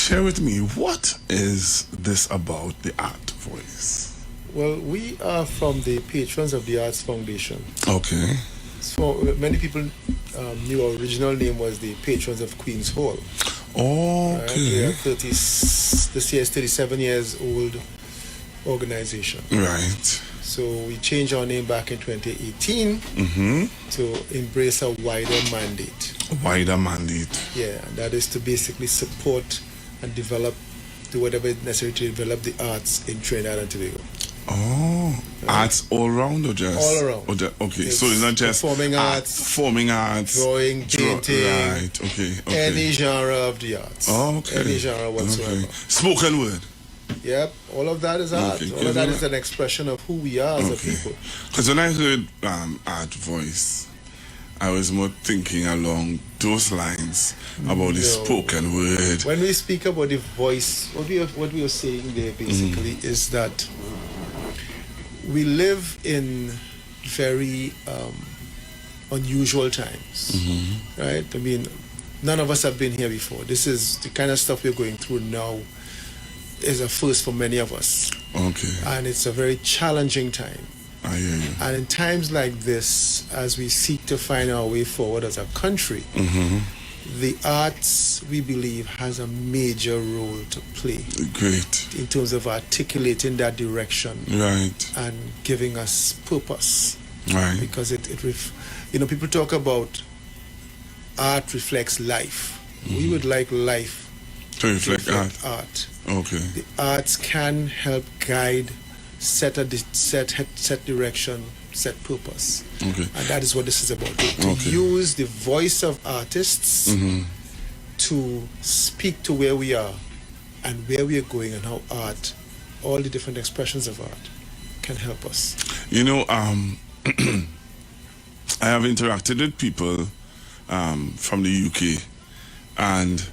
share with me, what is this about the Art Voice? Well, we are from the Patrons of the Arts Foundation. Okay. So many people knew our original name was the Patrons of Queen's Hall. Okay. We are this year is 37 years old organization. Right. So we changed our name back in 2018 to embrace a wider mandate. A wider mandate. Yeah, and that is to basically support and develop, do whatever is necessary to develop the arts in Trinidad and Tobago. Oh, arts all around or just? All around. Or okay, so it's not just performing arts, painting, drawing, painting, right? Okay. any genre of the arts. Okay. Any genre whatsoever. Okay. Spoken word. Yep, all of that is art. Okay. All of that is an expression of who we are as a people. Because when I heard Art Voice, I was more thinking along those lines about the spoken word. When we speak about the voice, what we are saying there basically is that we live in very unusual times, right? I mean, none of us have been here before. This is the kind of stuff we're going through now is a first for many of us. Okay. And it's a very challenging time. I hear you. And in times like this, as we seek to find our way forward as a country, the arts, we believe, has a major role to play. Great. In terms of articulating that direction. Right. And giving us purpose. Right. Because people talk about art reflects life. We would like life to reflect art. Okay. The arts can help guide, set direction, set purpose. Okay. And that is what this is about. To use the voice of artists to speak to where we are and where we are going and how art, all the different expressions of art, can help us. You know, I have interacted with people from the UK, and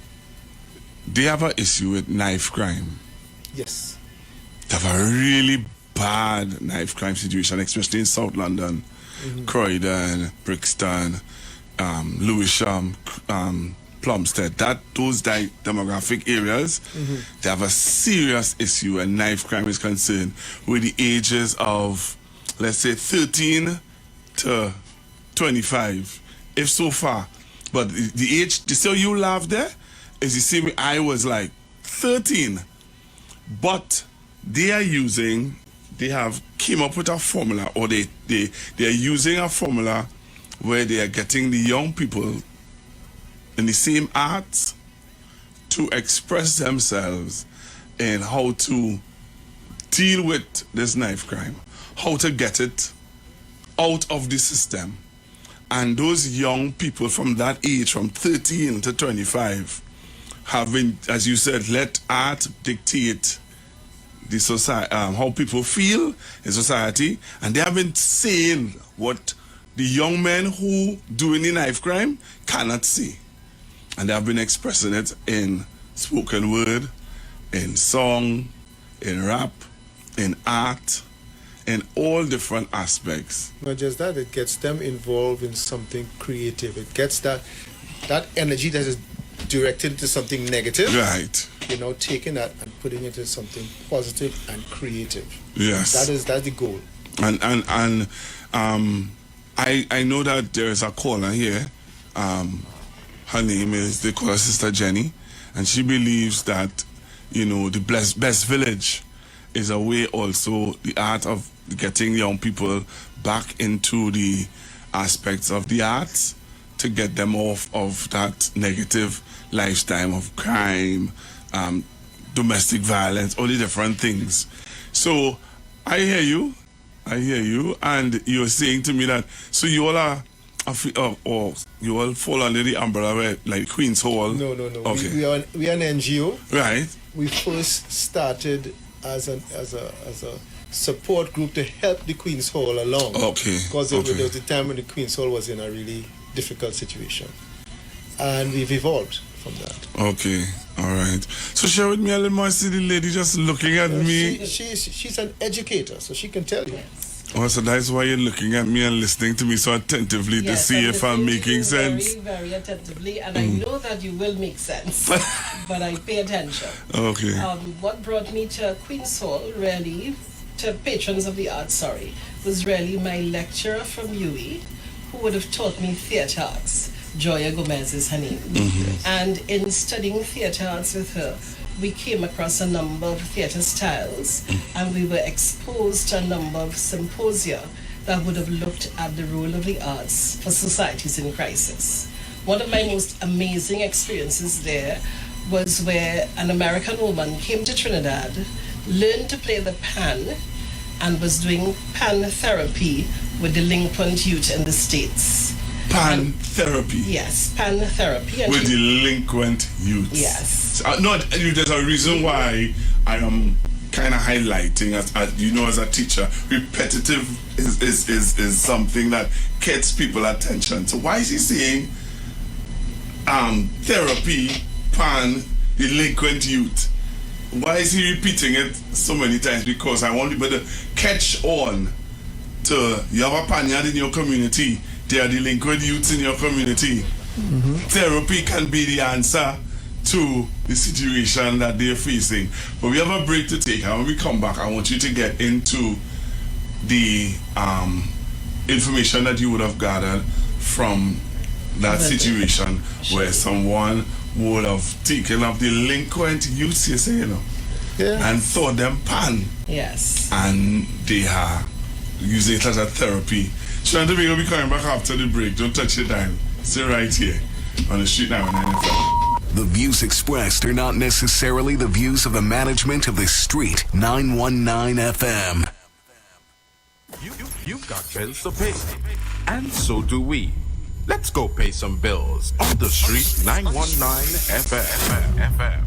they have an issue with knife crime. Yes. They have a really bad knife crime situation, especially in South London, Croydon, Brixton, Lewisham, Plumstead. Those demographic areas, they have a serious issue when knife crime is concerned, with the ages of, let's say, 13 to 25, if so far. But the age, you see how you laugh there? Is you see me, I was like 13. But they have came up with a formula, or they are using a formula where they are getting the young people in the same arts to express themselves in how to deal with this knife crime, how to get it out of the system. And those young people from that age, from 13 to 25, have been, as you said, let art dictate the society, how people feel in society, and they have been saying what the young men who doing the knife crime cannot see, and they have been expressing it in spoken word, in song, in rap, in art, in all different aspects. Not just that, it gets them involved in something creative. It gets that energy that is directed into something negative. Right. Taking that and putting it into something positive and creative. Yes. That's the goal. And I know that there is a caller here. Her name is, they call her Sister Jenny, and she believes that, the best village is a way also, the art of getting young people back into the aspects of the arts to get them off of that negative lifestyle of crime, domestic violence, all the different things. So I hear you, and you're saying to me that, so you all are, or you all fall under the umbrella where, like Queen's Hall? No. Okay. We are an NGO. Right. We first started as a support group to help the Queen's Hall along. Okay. Because there was a time when the Queen's Hall was in a really difficult situation. And we've evolved from that. Okay. All right. So share with me a little more. I see the lady just looking at me. She's an educator, so she can tell you. Oh, so that's why you're looking at me and listening to me so attentively to see if I'm making sense. Very, very attentively, and I know that you will make sense, but I pay attention. Okay. What brought me to Queen's Hall, really, to Patrons of the Arts, sorry, was really my lecturer from UWE, who would have taught me theatre arts. Joya Gomez is her name. And in studying theatre arts with her, we came across a number of theatre styles, and we were exposed to a number of symposia that would have looked at the role of the arts for societies in crisis. One of my most amazing experiences there was where an American woman came to Trinidad, learned to play the pan, and was doing pan therapy with delinquent youth in the States. Pan therapy? Yes, pan therapy. With delinquent youth? Yes. No, there's a reason why I am kind of highlighting, as a teacher, repetitive is something that gets people attention. So why is he saying therapy, pan, delinquent youth? Why is he repeating it so many times? Because I want people to catch on to, you have a panyard in your community, there are delinquent youths in your community. Therapy can be the answer to the situation that they're facing. But we have a break to take, and when we come back, I want you to get into the information that you would have gathered from that situation where someone would have taken up delinquent youths, you say, and thought them pan. Yes. And they are using it as a therapy. Sean Tobago will be coming back after the break. Don't touch your dial. Stay right here on the Street 919 FM. The views expressed are not necessarily the views of the management of the Street 919 FM. You've got bills to pay, and so do we. Let's go pay some bills on the Street 919 FM.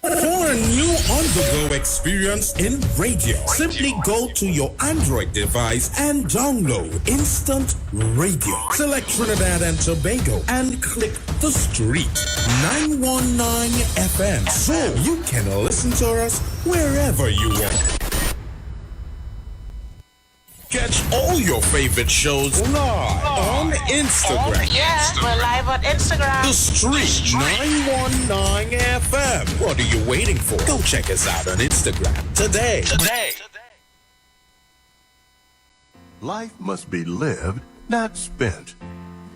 For a new on-the-go experience in radio, simply go to your Android device and download Instant Radio. Select Trinidad and Tobago and click the Street 919 FM so you can listen to us wherever you want. Catch all your favorite shows live on Instagram. Yeah, we're live on Instagram. The Street 919 FM. What are you waiting for? Go check us out on Instagram today. Life must be lived, not spent.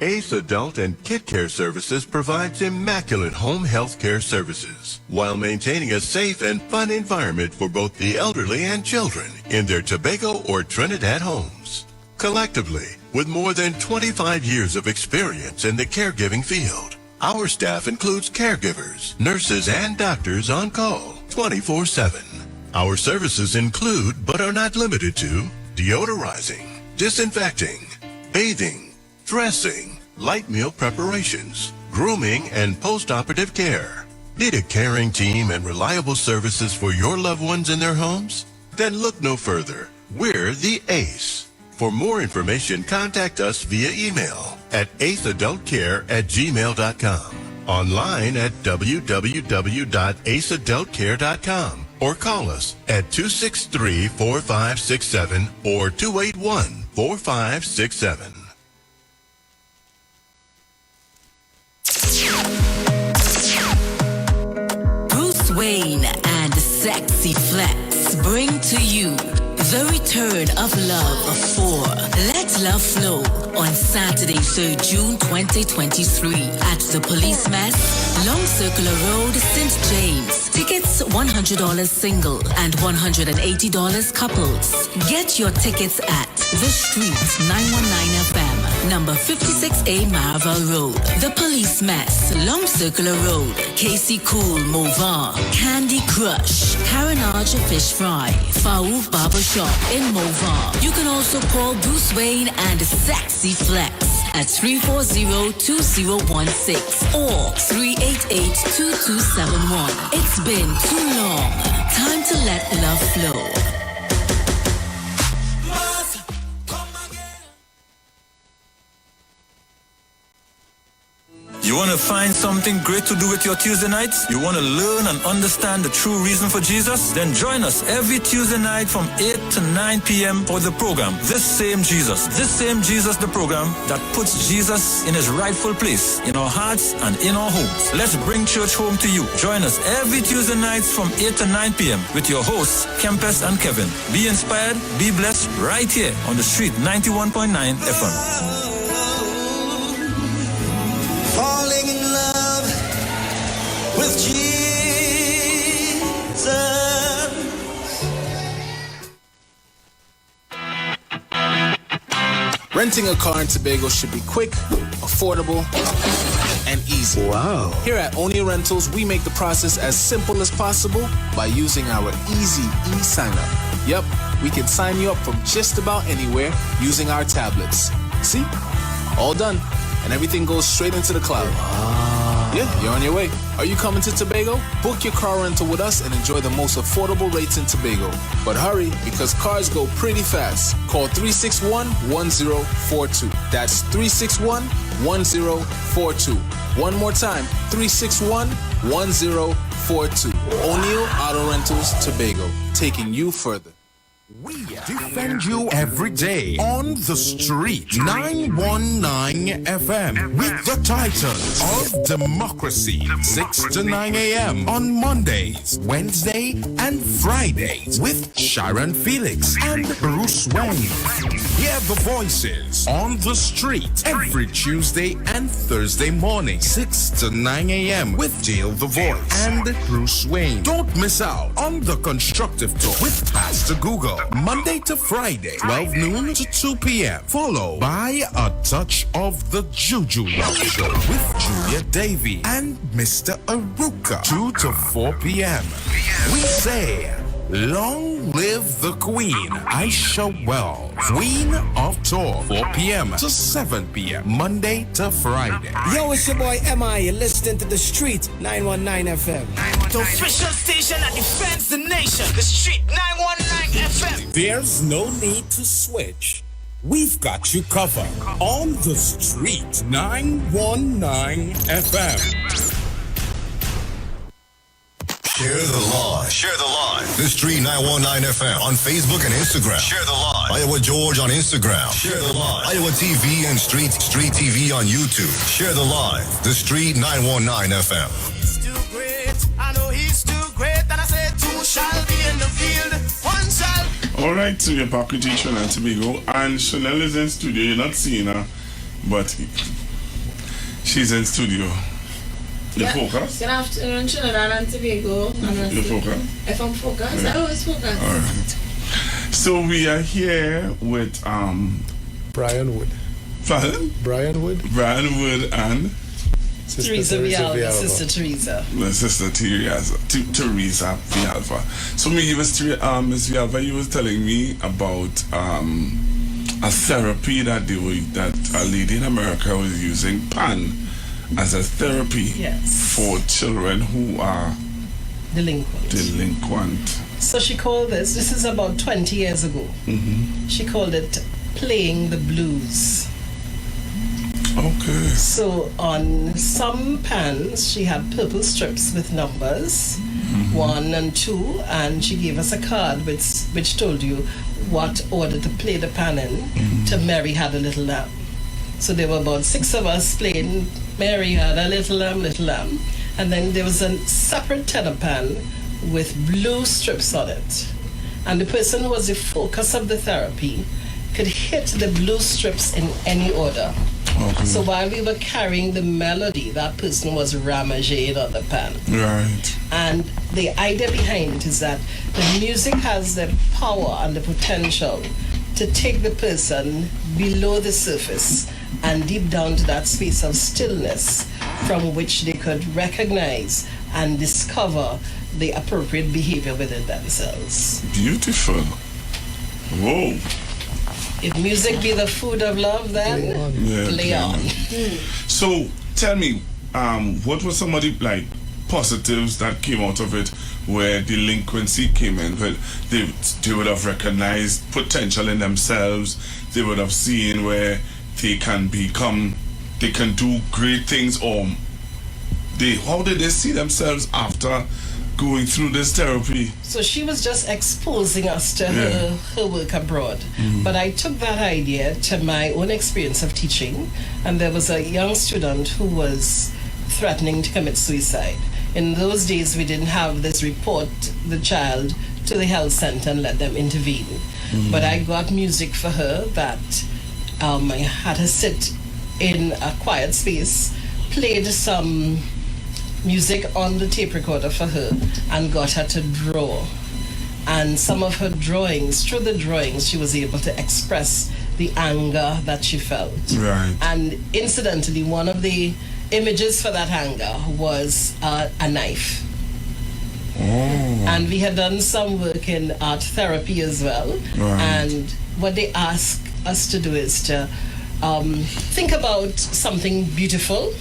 Ace Adult and Kid Care Services provides immaculate home health care services while maintaining a safe and fun environment for both the elderly and children in their Tobago or Trinidad homes. Collectively, with more than 25 years of experience in the caregiving field, our staff includes caregivers, nurses, and doctors on call 24/7. Our services include, but are not limited to, deodorizing, disinfecting, bathing, dressing, light meal preparations, grooming, and post-operative care. Need a caring team and reliable services for your loved ones in their homes? Then look no further. We're the ACE. For more information, contact us via email at aceadultcare@gmail.com, online at www.aceadultcare.com, or call us at 263-4567 or 281-4567. Bruce Wayne and Sexy Flex bring to you the return of Love for Let Love Flow on Saturday, 3rd June 2023 at the Police Mess, Long Circular Road, St. James. Tickets $100 single and $180 couples. Get your tickets at The Street 919 FM, number 56A Marvel Road. The Police Mess, Long Circular Road, Casey Cool, Movar, Candy Crush, Carenage Fish Fry, Faouf Barbershop in Movar. You can also call Bruce Wayne and Sexy Flex at 340-2016 or 388-2271. It's been too long. Time to let love flow. You You want to find something great to do with your Tuesday nights? You want to learn and understand the true reason for Jesus? Then join us every Tuesday night from 8 to 9 p.m. for the program, This Same Jesus, the program that puts Jesus in his rightful place in our hearts and in our homes. Let's bring church home to you. Join us every Tuesday nights from 8 to 9 p.m. with your hosts, Kempes and Kevin. Be inspired, be blessed right here on the street 91.9 FM. Falling in love with Jesus. Renting a car in Tobago should be quick, affordable, and easy. Wow. Here at Onia Rentals, we make the process as simple as possible by using our easy e-sign-up. Yep, we can sign you up from just about anywhere using our tablets. See? All done. And everything goes straight into the cloud. Wow. Yeah, you're on your way. Are you coming to Tobago? Book your car rental with us and enjoy the most affordable rates in Tobago. But hurry, because cars go pretty fast. Call 361-1042. That's 361-1042. One more time, 361-1042. O'Neill Auto Rentals, Tobago, taking you further. We defend you every day on the street. 919 FM with the Titans of Democracy. 6 to 9 a.m. on Mondays, Wednesday, and Fridays with Sharon Felix and Bruce Wayne. Hear the voices on the street every Tuesday and Thursday morning, 6 to 9 a.m. with Dale the Voice and Bruce Wayne. Don't miss out on the Constructive Talk with Pastor Google. Monday to Friday, 12 noon to 2 p.m. Followed by A Touch of the Juju Rock Show with Julia Davy and Mr. Aruka, 2 to 4 p.m. We say, long live the Queen, Aisha Wells, Queen of Talk, 4 p.m. to 7 p.m. Monday to Friday. Yo, it's your boy M.I. You're listening to The Street, 919 FM. The official station that defends the nation. The Street, 919 FM. There's no need to switch. We've got you covered on the street, 919 FM. Share the live. Share the live. The Street 919 FM on Facebook and Instagram. Share the live. Iowa George on Instagram. Share the live. Iowa TV and Street TV on YouTube. Share the live. The Street 919 FM. He's too great. I know he's too great. And I said two shall be in the field. One shall. All right, so you're back with Trinidad and Tobago, and Chanel is in studio. You're not seeing her, but she's in studio. You focus? Good afternoon, Trinidad and Tobago. You focus? If I'm focused, Yeah. I always focus. All right. So we are here with Brian Wood. Pardon? Brian Wood. Brian Wood and Teresa Villalba, Sister Teresa. My sister Teresa Villalba. So Miss Villalba, you was telling me about a therapy that a lady in America was using pan as a therapy for children who are delinquent. So she called this is about 20 years ago. Mm-hmm. She called it playing the blues. Okay. So on some pans, she had purple strips with numbers, 1 and 2, and she gave us a card which told you what order to play the pan in to Mary Had a Little Lamb. So there were about 6 of us playing Mary Had a Little Lamb, Little Lamb. And then there was a separate tenor pan with blue strips on it. And the person who was the focus of the therapy could hit the blue strips in any order. Okay. So while we were carrying the melody, that person was ramaging on the pan. Right. And the idea behind it is that the music has the power and the potential to take the person below the surface and deep down to that space of stillness from which they could recognize and discover the appropriate behavior within themselves. Beautiful. Whoa. If music be the food of love, then play on. So tell me, what were some of the positives that came out of it where delinquency came in? But they would have recognized potential in themselves. They would have seen where they can do great things or how did they see themselves after going through this therapy? So she was just exposing us to her work abroad. But I took that idea to my own experience of teaching, and there was a young student who was threatening to commit suicide. In those days, we didn't have this report the child to the health center and let them intervene. But I got music for her that I had her sit in a quiet space, played some music on the tape recorder for her, and got her to draw. And some of her drawings, through the drawings, she was able to express the anger that she felt. Right. And incidentally, one of the images for that anger was a knife. And we had done some work in art therapy as well. Right. And what they ask us to do is to think about something beautiful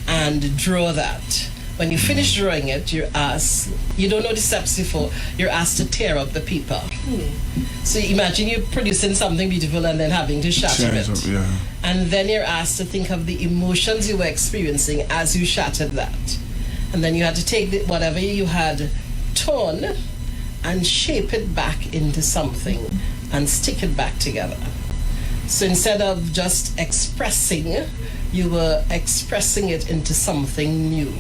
and draw that. When you finish drawing it, you're asked, you don't know the steps before, you're asked to tear up the paper. So imagine you're producing something beautiful and then having to shatter it. Yeah. And then you're asked to think of the emotions you were experiencing as you shattered that. And then you had to take whatever you had torn and shape it back into something and stick it back together. So instead of just expressing, you were expressing it into something new.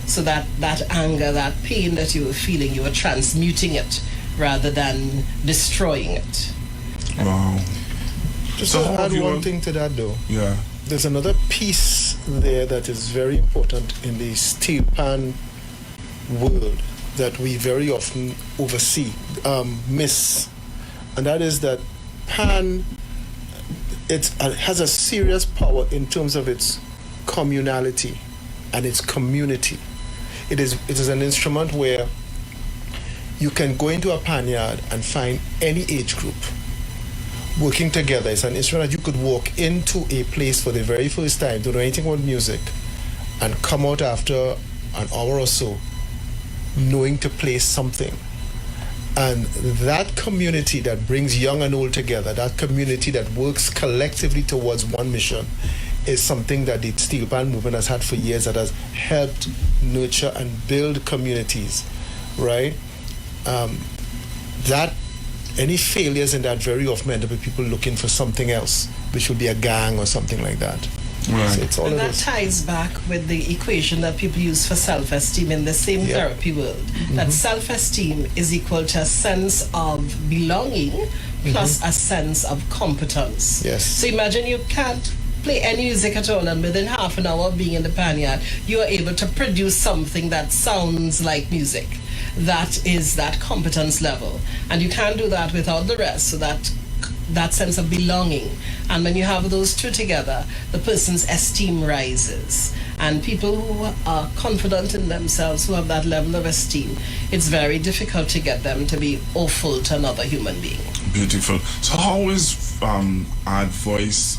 So that anger, that pain that you were feeling, you were transmuting it rather than destroying it. Wow. Just So to how add have you one thing to that though. Yeah. There's another piece there that is very important in the steel pan world that we very often miss. And that is that pan, it has a serious power in terms of its communality and its community. It is an instrument where you can go into a pan yard and find any age group working together. It's an instrument that you could walk into a place for the very first time, don't know anything about music, and come out after an hour or so knowing to play something. And that community that brings young and old together, that community that works collectively towards one mission, is something that the steel pan movement has had for years, that has helped nurture and build communities, right? That any failures in that very often end up with people looking for something else, which would be a gang or something like that. Right. So it's all And of that ties back with the equation that people use for self-esteem in the same therapy world. That self-esteem is equal to a sense of belonging plus a sense of competence. Yes. So imagine you can't play any music at all, and within half an hour of being in the panyard, you are able to produce something that sounds like music. That is that competence level. And you can't do that without the rest, so that sense of belonging. And when you have those two together, the person's esteem rises. And people who are confident in themselves, who have that level of esteem, it's very difficult to get them to be awful to another human being. Beautiful. So how is Art Voice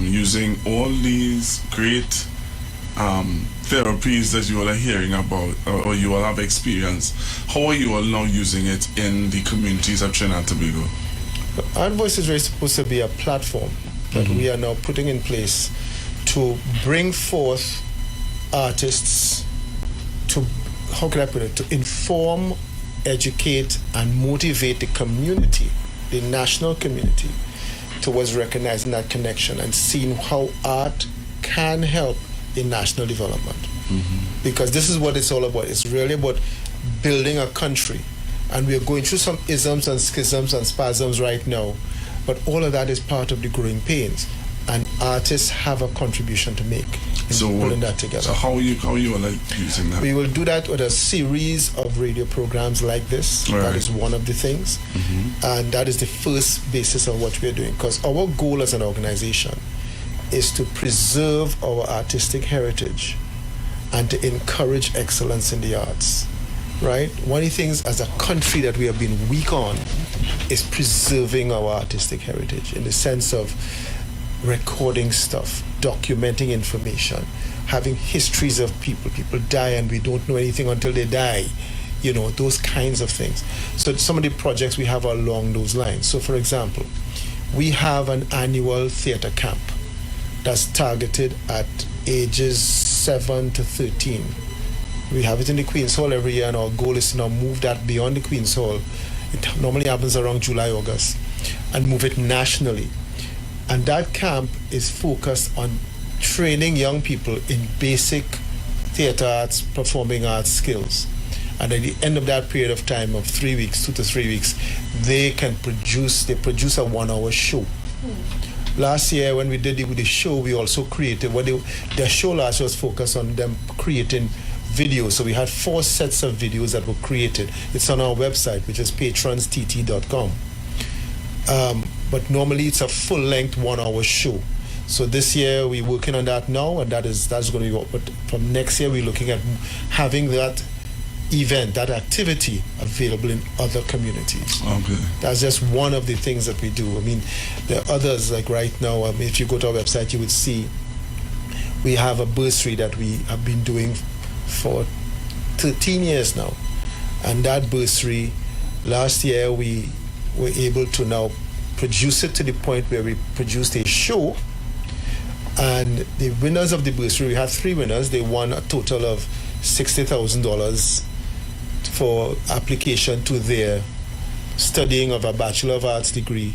using all these great therapies that you all are hearing about, or you all have experienced, how are you all now using it in the communities of Trinidad and Tobago? Art Voice is really supposed to be a platform that we are now putting in place to bring forth artists to, how can I put it, to inform, educate, and motivate the community, the national community, towards recognizing that connection and seeing how art can help in national development. Because this is what it's all about. It's really about building a country. And we are going through some isms and schisms and spasms right now, but all of that is part of the growing pains, and artists have a contribution to make in pulling that together. So how are you all like using that? We will do that with a series of radio programs like this. Right. That is one of the things, and that is the first basis of what we are doing, because our goal as an organization is to preserve our artistic heritage and to encourage excellence in the arts. Right? One of the things as a country that we have been weak on is preserving our artistic heritage, in the sense of recording stuff, documenting information, having histories of people. People die and we don't know anything until they die. You know, those kinds of things. So some of the projects we have are along those lines. So for example, we have an annual theater camp that's targeted at ages 7 to 13. We have it in the Queen's Hall every year, and our goal is to now move that beyond the Queen's Hall. It normally happens around July, August, and move it nationally. And that camp is focused on training young people in basic theater arts, performing arts skills. And at the end of that period of time of 3 weeks, 2 to 3 weeks, they produce a 1-hour show. Last year when we did the show, we also created, their show last year was focused on them creating videos. So we had 4 sets of videos that were created. It's on our website, which is patronstt.com. But normally it's a full-length 1-hour show. So this year we're working on that now, and that's going to be what. But from next year we're looking at having that event, that activity available in other communities. Okay. That's just one of the things that we do. I mean, there are others, like right now, if you go to our website, you would see we have a bursary that we have been doing for 13 years now. And that bursary, last year we were able to now produce it to the point where we produced a show. And the winners of the bursary, we had 3 winners. They won a total of $60,000 for application to their studying of a Bachelor of Arts degree,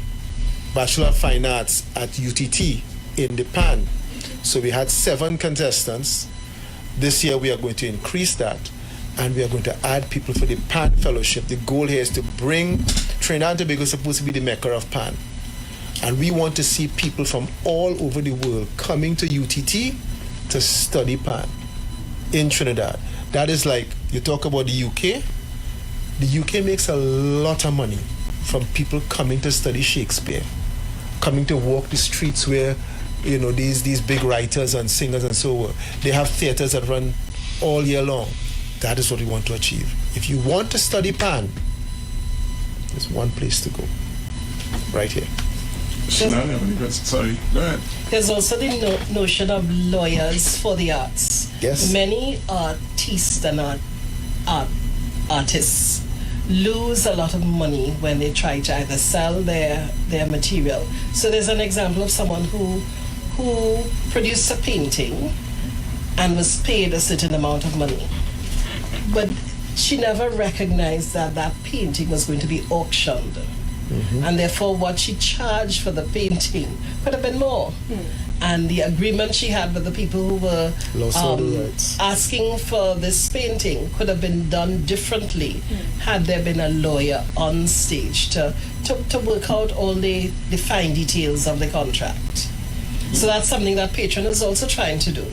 Bachelor of Fine Arts at UTT in the PAN. So we had 7 contestants. This year we are going to increase that, and we are going to add people for the PAN Fellowship. The goal here is to bring Trinidad and Tobago is supposed to be the mecca of PAN. And we want to see people from all over the world coming to UTT to study PAN in Trinidad. That is like, you talk about the UK. The UK makes a lot of money from people coming to study Shakespeare, coming to walk the streets where, you know, these big writers and singers and so on. They have theaters that run all year long. That is what we want to achieve. If you want to study PAN, there's one place to go, right here. Sorry, go ahead. There's also the notion of lawyers for the arts. Yes. Many artists and artists lose a lot of money when they try to either sell their material. So there's an example of someone who produced a painting and was paid a certain amount of money. But she never recognized that that painting was going to be auctioned. Mm-hmm. And therefore what she charged for the painting could have been more. And the agreement she had with the people who were asking for this painting could have been done differently had there been a lawyer on stage to work out all the fine details of the contract. So that's something that Patron is also trying to do.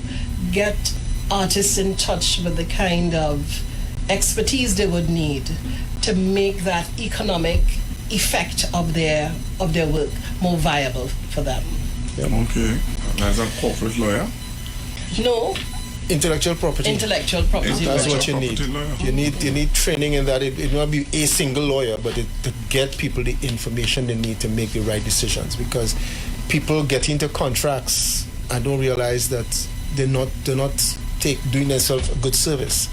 Get artists in touch with the kind of expertise they would need to make that economic effect of their work more viable for them. Yep. Okay. As a corporate lawyer? No. Intellectual property. Intellectual property. That's what you need. You need training in that. It will not be a single lawyer, but to get people the information they need to make the right decisions. Because people get into contracts and don't realize that they're not doing themselves a good service.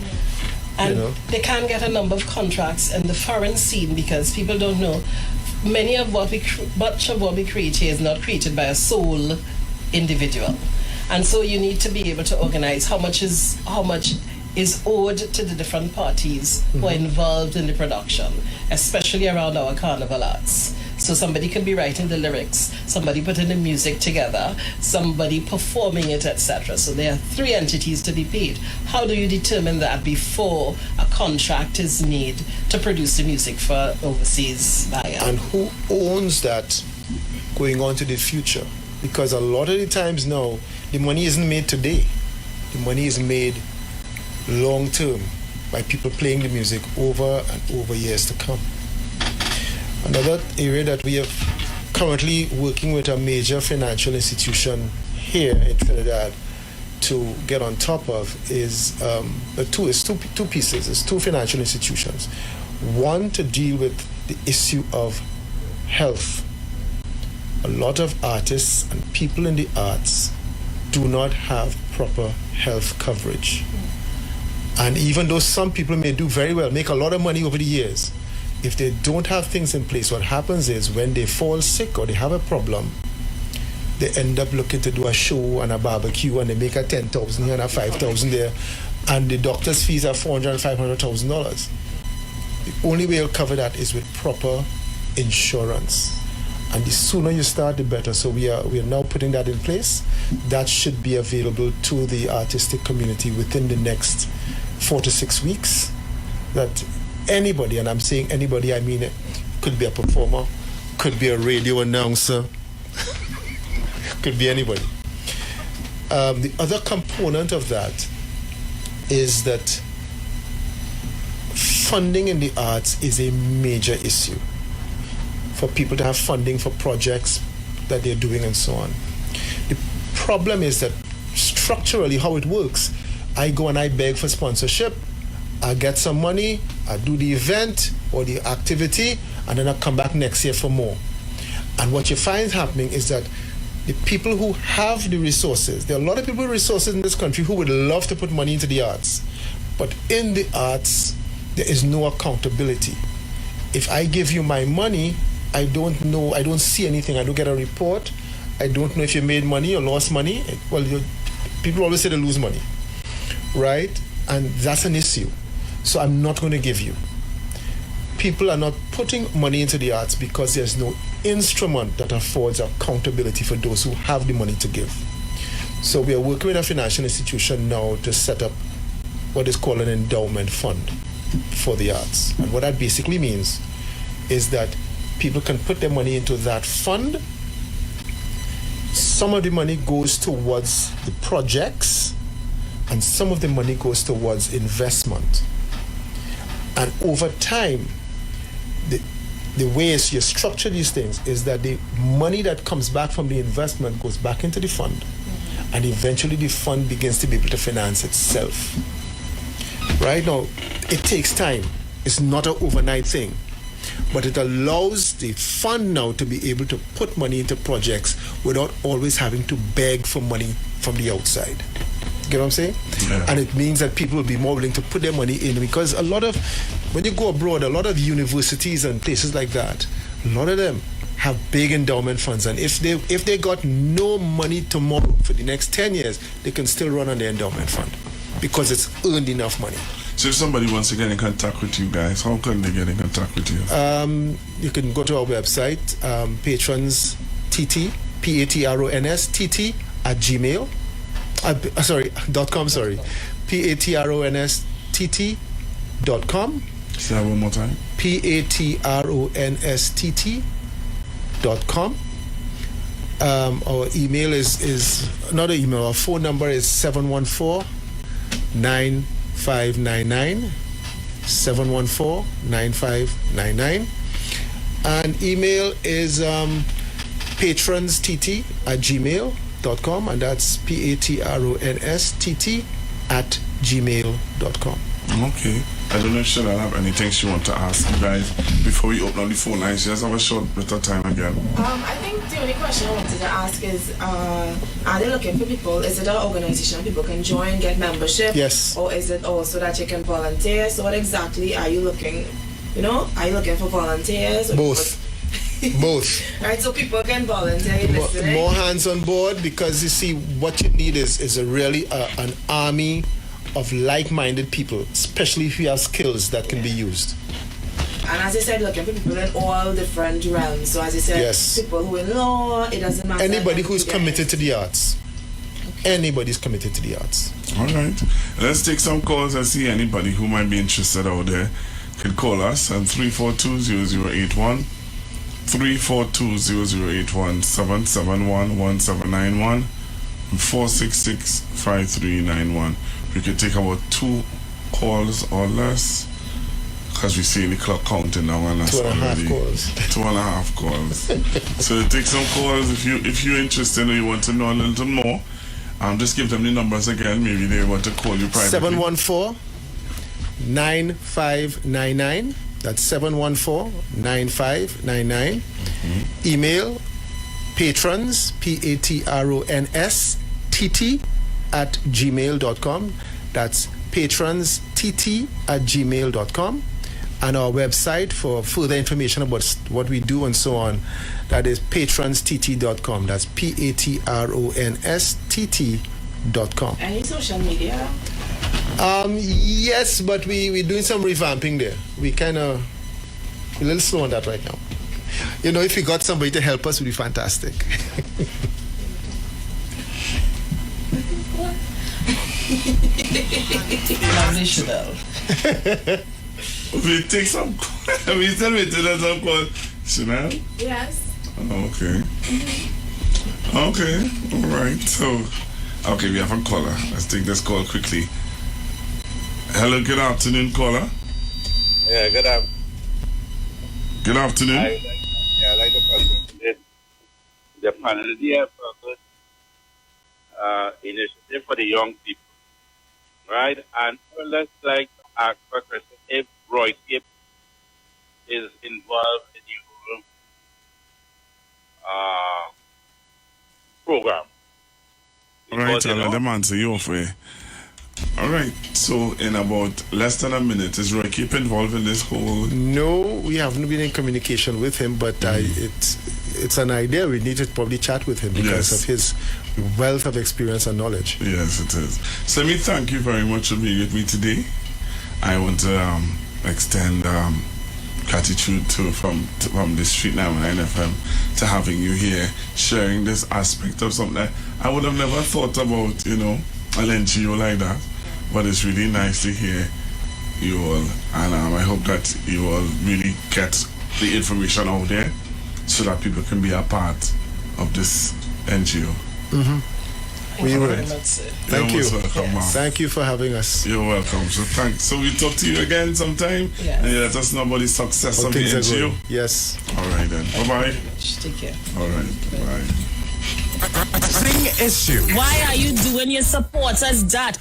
And you know? They can get a number of contracts in the foreign scene because people don't know. Much of what we create here is not created by a sole individual, and so you need to be able to organize how much is owed to the different parties who are involved in the production, especially around our carnival arts. So somebody can be writing the lyrics, somebody putting the music together, somebody performing it, etc. So there are 3 entities to be paid. How do you determine that before a contract is made to produce the music for overseas buyer? And who owns that going on to the future? Because a lot of the times now, the money isn't made today. The money is made long term by people playing the music over and over years to come. Another area that we are currently working with a major financial institution here in Trinidad to get on top of is two pieces. It's 2 financial institutions. One to deal with the issue of health. A lot of artists and people in the arts do not have proper health coverage. And even though some people may do very well, make a lot of money over the years, if they don't have things in place, what happens is when they fall sick or they have a problem, they end up looking to do a show and a barbecue, and they make a 10,000 here and a 5,000 there, and the doctor's fees are $400,000 and $500,000. The only way you'll cover that is with proper insurance. And the sooner you start, the better. So we are now putting that in place. That should be available to the artistic community within the next 4 to 6 weeks. That anybody, and I'm saying anybody, I mean it, could be a performer, could be a radio announcer, could be anybody. The other component of that is that funding in the arts is a major issue for people to have funding for projects that they're doing and so on. The problem is that structurally how it works, I go and I beg for sponsorship, I get some money, I do the event or the activity, and then I come back next year for more. And what you find happening is that the people who have the resources, there are a lot of people with resources in this country who would love to put money into the arts, but in the arts, there is no accountability. If I give you my money, I don't know, I don't see anything, I don't get a report, I don't know if you made money or lost money. Well, people always say they lose money, right? And that's an issue. So I'm not going to give you. People are not putting money into the arts because there's no instrument that affords accountability for those who have the money to give. So we are working with a financial institution now to set up what is called an endowment fund for the arts. And what that basically means is that people can put their money into that fund. Some of the money goes towards the projects, and some of the money goes towards investment. And over time, the ways you structure these things is that the money that comes back from the investment goes back into the fund, and eventually the fund begins to be able to finance itself. Right now, it takes time. It's not an overnight thing. But it allows the fund now to be able to put money into projects without always having to beg for money from the outside. Get what I'm saying? Yeah. And it means that people will be more willing to put their money in, because a lot of, when you go abroad, a lot of universities and places like that, a lot of them have big endowment funds, and if they got no money tomorrow for the next 10 years, they can still run on the endowment fund because it's earned enough money. So if somebody wants to get in contact with you guys, how can they get in contact with you? You can go to our website, patrons TT, PATRONS TT at Gmail. .com, sorry. PATRONS TT.com. Say that one more time. PATRONS TT.com. Our email is not an email, our phone number is 714-9599. 714-9599. And email is patronstt at gmail.com, and that's PATRONSTT@gmail.com. Okay. I don't know if Chanel have anything she want to ask you guys before we open up the phone lines. She has a short bit of time again. I think the only question I wanted to ask is, are they looking for people? Is it an organization people can join, get membership? Yes. Or is it also that you can volunteer? So what exactly are you looking, are you looking for volunteers? Or both. Both. Right, so people can volunteer. More hands on board, because you see, what you need is really an army of like-minded people, especially if you have skills that can be used. And as you said, looking for people in all different realms. So as you said, yes. People who in law, it doesn't matter. Anybody who's committed to the arts. Okay. Anybody's committed to the arts. All right. Let's take some calls and see anybody who might be interested out there could call us on 342-0081, 342-0081, 771-1791, 466-5391. We could take about 2 calls or less, because we see the clock counting now, and that's 2.5 calls. 2.5 calls. So take some calls if you're interested or you want to know a little more. Just give them the numbers again. Maybe they want to call you privately. 714-9599. That's 714-9599. Email patrons, PATRONSTT @gmail.com. That's patronstt @gmail.com. and our website for further information about what we do and so on. That is patronstt.com. That's PATRONSTT.com. Any social media? Yes, but we're doing some revamping there. We're a little slow on that right now. You know, if we got somebody to help us, it would be fantastic. Lovely, Chanel. We take some. We still waiting on some call. Chanel? Yes. Okay. Okay. All right. So, okay, we have a caller. Let's take this call quickly. Hello, good afternoon, caller. Yeah, good afternoon. Good afternoon. I like the conversation. The panel here for good initiative for the young people, right? And let's like ask for a question if Roy Kip is involved in your program. All right, I'll let them answer you off way. All right, so in about less than a minute, is Roy Kip involved in this whole... No, we haven't been in communication with him, but it's an idea. We need to probably chat with him because of his wealth of experience and knowledge. Yes, it is. So let me thank you very much for being with me today. I want to extend gratitude from the Street 99 FM to having you here, sharing this aspect of something that I would have never thought about, you know, an NGO like that. But it's really nice to hear you all, and I hope that you all really get the information out there so that people can be a part of this NGO. We will. Thank you. Welcome, Mom. Thank you for having us. You're welcome. So thanks. So we'll talk to you again sometime. Yes. And you let us know about the success of the NGO. Yes. All right then. Bye-bye. Take care. All right. Bye. Sing issue. Why are you doing your supporters that?